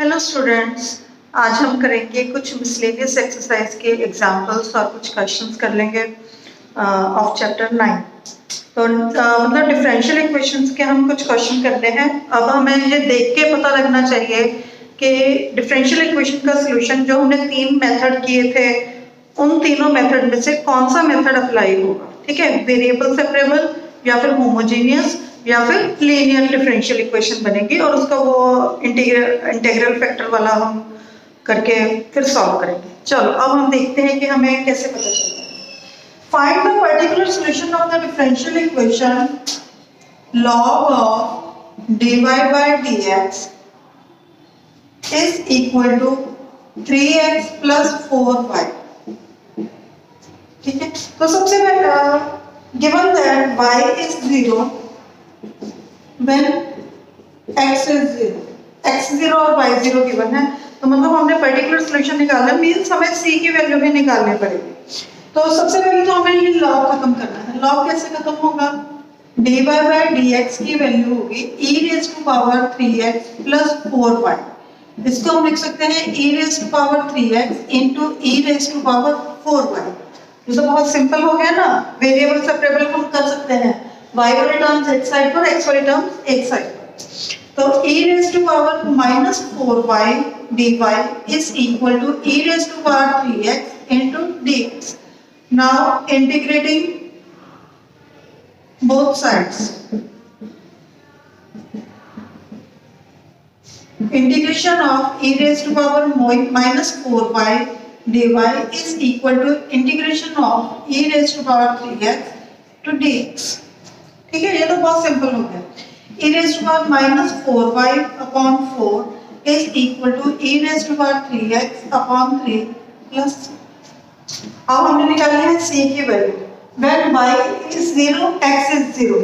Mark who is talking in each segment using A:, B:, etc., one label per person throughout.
A: Hello students, आज हम करेंगे कुछ मिसलेनियस एक्सरसाइज के एग्जांपल्स और कुछ क्वेश्चंस कर लेंगे ऑफ चैप्टर 9। तो मतलब डिफरेंशियल इक्वेशंस के हम कुछ क्वेश्चन करने हैं। अब हमें ये देख के पता लगना चाहिए कि डिफरेंशियल इक्वेशन का सोल्यूशन जो हमने 3 मेथड किए थे उन तीनों मेथड में से कौन सा मेथड अप्लाई होगा। ठीक है, वेरिएबल सेपरेबल या फिर होमोजेनियस या फिर लीनियर डिफरेंशियल इक्वेशन बनेगी और उसका वो इंटीग्रल फैक्टर वाला हम करके फिर सॉल्व करेंगे। चलो अब हम देखते हैं कि हमें कैसे पता चलता है। Find the particular solution of the differential equation log of dy by dx is equal to 3x plus 4y। ठीक है, तो सबसे पहले given that y is 0 when x is 0, x 0 और y 0 गिवन है, तो मतलब हमने पर्टिकुलर सॉल्यूशन निकालना मीन्स हमें c की वैल्यू भी निकालनी पड़ेगी। तो सबसे पहले तो हमें ये लॉग खत्म करना है। लॉग कैसे खत्म होगा? dy by dx की वैल्यू होगी e raised to power 3x plus 4y। इसको हम लिख सकते हैं e raised to power 3x into e raised to power 4y। ये तो बहुत सिंपल हो गया ना। वेरिएबल सेपरेबल हम कर सकते हैं, y वाले टर्म्स एक साइड पर, x वाले टर्म्स एक साइड पर। तो e raised to power minus 4y dy is equal to e raised to power 3x into dx। Now integrating both sides, integration of e raised to power minus 4y dy is equal to integration of e raised to power 3x to dx। ठीक है, ये तो बहुत simple हो गया। e raised to power minus 4y upon 4 is equal to e raised to power 3x upon 3 plus। अब हमने निकाली है c की value. When y is 0, x is 0,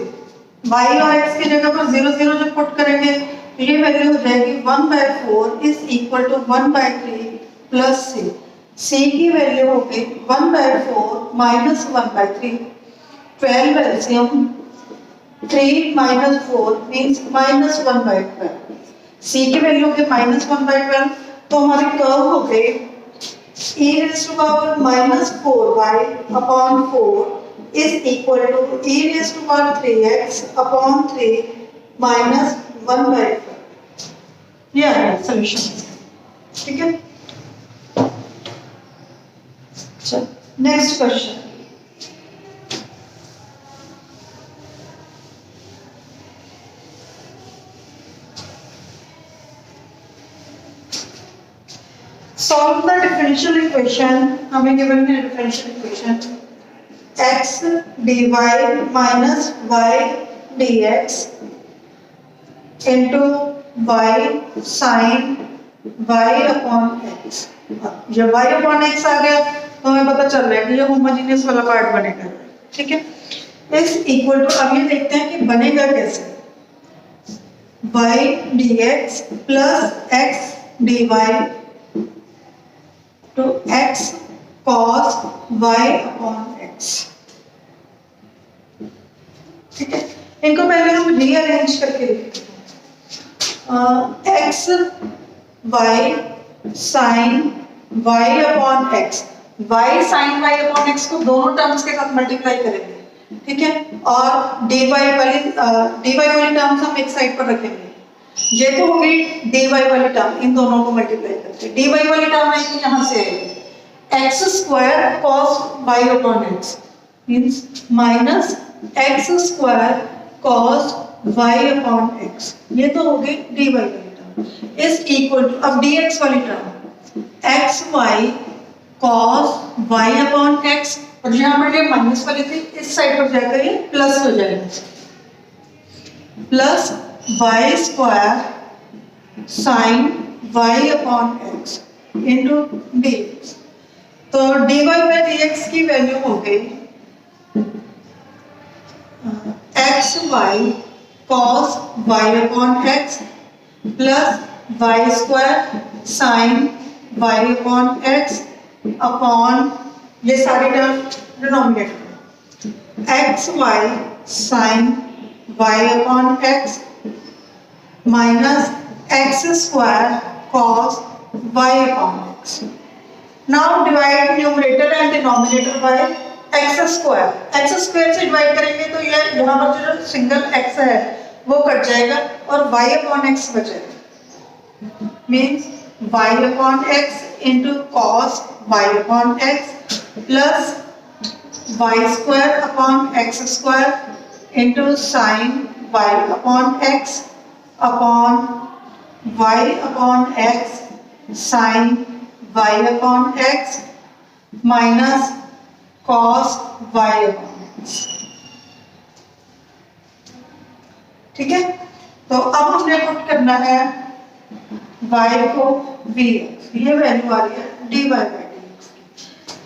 A: y और x की जगह पर 0 0 जब पुट करेंगे तो ये वैल्यू हो जाएगी 1/4 is equal to 1/3 plus c। c की वैल्यू होगी 1/4 minus 1/3, 12 LCM 3 minus 4 means minus 1/12। c की वैल्यू होगी minus 1/12, तो हमारी कर्व हो गई e raised to power minus 4y upon 4 is equal to e raised to power 3x upon 3 minus 1/12। ये आ गया सॉल्यूशन। ठीक है, चलो next question. Solve the differential equation। हमें given है differential equation x dy minus y dx into y sin y upon x। जब y upon x आ गया तो हमें पता चल रहा है कि ये होमोजेनियस वाला पार्ट बनेगा। ठीक है, इस इक्वल टू अब ये देखते हैं कि बनेगा कैसे। y dx plus x dy to x cos y upon x। ठीक है, इनको पहले हम रीअरेंज करके लिखते हैं। x y sin y upon x, y sin y upon x को दोनों टर्म्स के साथ मल्टीप्लाई करेंगे। ठीक है, और dy वाली टर्म्स हम एक साइड पर रखेंगे। ये तो हो गई dy वाली टर्म, इन दोनों को मल्टीप्लाई करके dy वाली टर्म आएगी यहाँ से आएगी x square cos y upon x means minus x square cos y upon x। ये तो हो गई dy वाली टर्म इज इक्वल टू अब dx वाली term x y cos y upon x, और यहाँ पर ये माइनस वाली थी इस साइड पर जाकर ये प्लस हो जाएगा, plus y square sin y upon x into dx। तो dy by dx की वैल्यू हो गई x y cos y upon x plus y square sin y upon x upon ये सारी term denominator x y sin y upon x minus x square cos y upon x. Now divide numerator and denominator by x square. X square से divide करेंगे तो ये यहाँ पर जो single x है वो कट जाएगा और y अपॉन एक्स बचेगा. Means y upon x into cos y upon x plus y square upon x square into sine y upon x upon y upon x sine y upon x minus cos y upon x. ठीक है, तो अब हमने put करना है y को vx, ये value आ रही है dy by dx.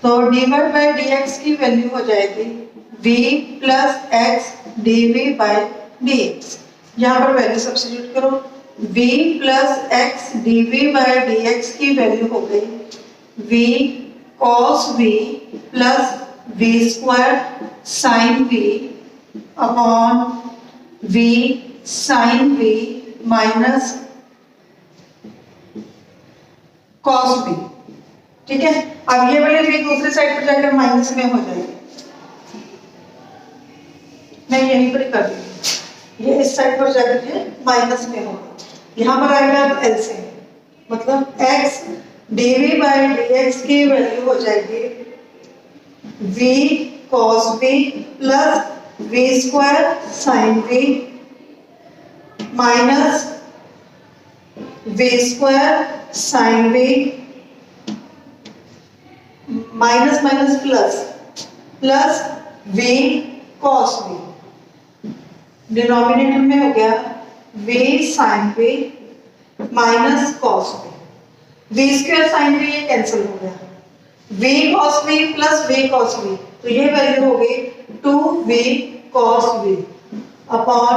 A: तो dy by dx की वैल्यू हो जाएगी v plus x dv by dx. यहाँ पर वैल्यू सब्स्टिट्यूट करो. v plus x dv by dx की वैल्यू हो गई v cos v plus v square sine v upon v sine v minus cos v. ठीक है, अब ये वाली v दूसरी साइड पर जाकर माइनस में हो जाएगी. मैं यहीं पर कर दूंगी, ये इस साइड पर जाकर ये माइनस में होगा. यहाँ पर आएगा एलसीएम, मतलब x dv by dx की वैल्यू हो जाएगी v cos v plus v square sine v minus v square sine v minus minus plus plus v cos v. Denominator में हो गया v sine v minus cos v. v square sine v ये cancel हो गया. v cos v plus v cos v, तो ये value हो गई 2v cos v upon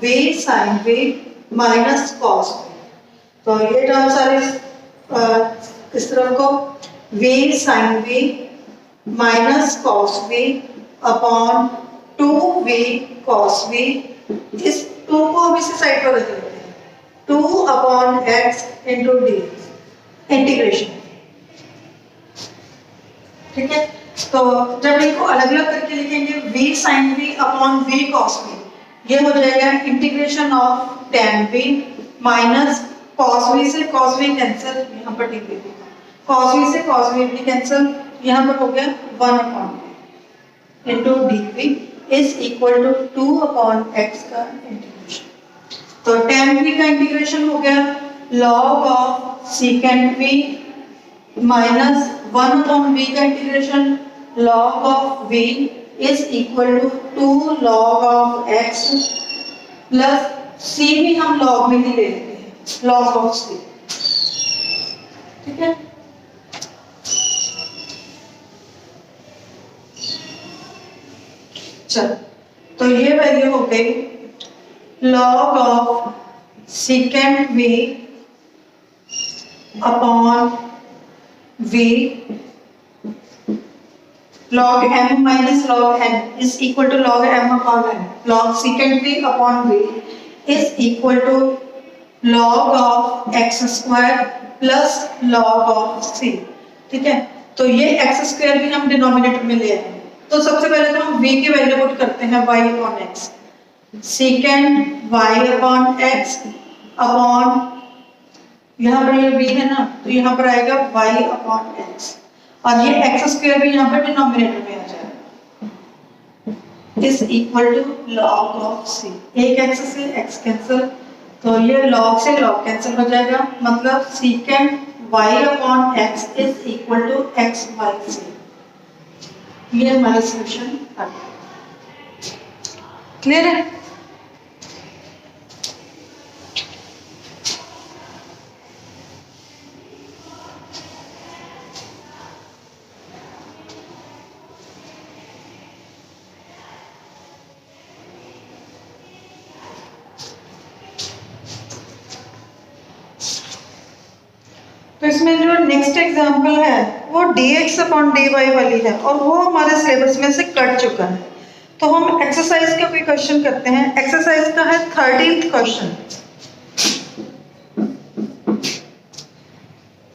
A: v sin v minus cos v. तो ये टर्म सारे इस तरफ को v sin v minus cos v upon 2v cos v. इस 2 को हम इसी साइड पर रख लेते हैं. 2 upon x into D integration. ठीक है, तो जब इनको अलग अलग करके लिखेंगे v sin v upon v cos v, ये हो जाएगा integration of tan v minus cos v से cos v कैंसिल, यहाँ पर dv होगा. cos v से cos v भी कैंसिल, यहाँ पर हो गया 1 upon into dv is equal to 2 upon x का इंटीग्रेशन. तो tan v का इंटीग्रेशन हो गया log of secant v minus 1 upon v का integration log of v is equal to 2 log of x plus c भी हम log में ही ले लेते हैं, log ऑफ c. ठीक है, चलो, तो ये वैल्यू हो गई log of secant v upon v log m minus log n is equal to log m upon n. log secant v upon v is equal to log of x square plus log of c. ठीक है, तो ये x square भी हम denominator में ले आए. तो सबसे पहले तो हम v की वैल्यू पुट करते हैं y upon x. secant y upon x upon यहाँ पर ये v है ना, तो यहाँ पर आएगा y अपॉन x और ये x स्क्वायर भी यहाँ पर डिनोमिनेटर में आ जाएगा. Is equal to log of c. एक x से x कैंसिल, तो ये log से log कैंसिल हो जाएगा, मतलब secant y upon x is equal to x by c. ये हमारा सॉल्यूशन आ गया. क्लियर है? तो इसमें जो नेक्स्ट एग्जांपल है वो dx अपॉन dy वाली है और वो हमारे सिलेबस में से कट चुका है. तो हम एक्सरसाइज का कोई क्वेश्चन करते हैं. एक्सरसाइज का है 13th question.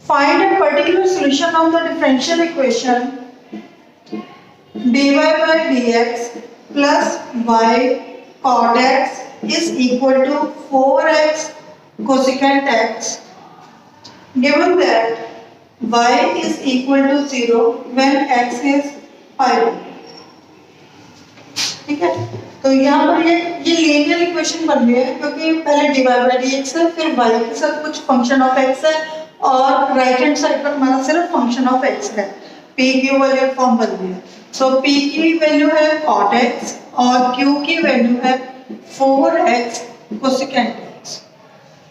A: Find a particular solution of the differential equation dy by dx plus y cot x is equal to 4x cosecant x, given that y is equal to 0 when x is pi। ठीक है, तो यहाँ पर ये linear equation बन गई है क्योंकि पहले dy by dx है, फिर y के साथ कुछ फंक्शन ऑफ x है और राइट हैंड साइड पर हमारा सिर्फ फंक्शन ऑफ x है। p q वाले फॉर्म बन गई है। सो p की वैल्यू है cot x और q की वैल्यू है 4x cosecant x।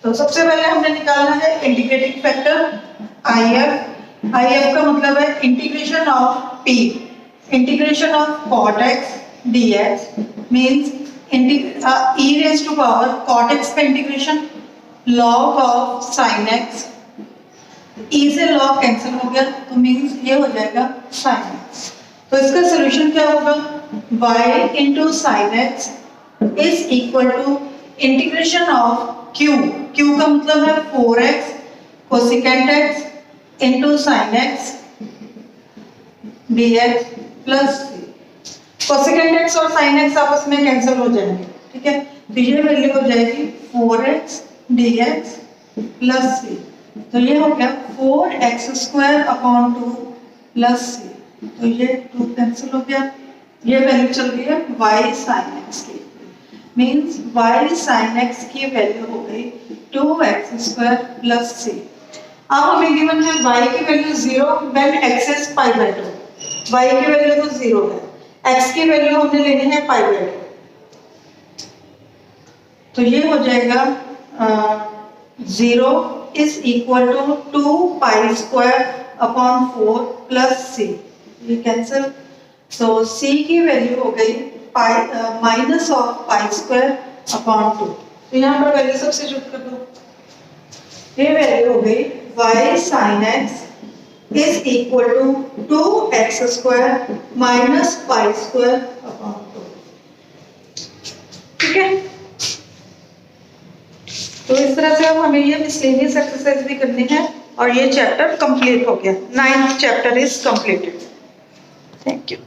A: तो सबसे पहले हमने निकालना है इंटीग्रेटिंग फैक्टर IF। IF का मतलब है integration of p, integration of cot x dx means e raised to power cot x का integration log of sin x, e से log कैंसिल हो गया तो मीन्स ये हो जाएगा sin x। तो इसका सोल्यूशन क्या होगा, y into sin x is equal to integration of q, q का मतलब है 4x cosecant x into sin x dx plus c। cosecant x और sin x आपस में कैंसिल हो जाएंगे, ठीक है, तो ये वैल्यू हो जाएगी 4x dx plus c। तो ये हो गया 4x square upon 2 plus c, तो ये 2 कैंसिल हो गया, ये वैल्यू चल रही है y sin x की, मींस y sin x की वैल्यू हो गई 2x स्क्वायर प्लस c। अब हमें गिवन है y की value 0 when x is pi by 2, y की वैल्यू तो 0 है, x की वैल्यू हमने लेनी है पाई बाय 2, तो ये हो जाएगा 0 is equal to 2 pi square upon 4 plus c, ये कैंसिल, तो c की वैल्यू हो गई minus of pi square upon 2। तो यहाँ पर वैल्यू सब्स्टिट्यूट कर दो, ये वैल्यू हो गई y sin x is equal to 2x square minus pi square upon 2, ठीक है। तो इस तरह से अब हमें ये मिसलेनियस एक्सरसाइज भी करनी है और ये चैप्टर कंप्लीट हो गया। 9th chapter is completed. Thank you.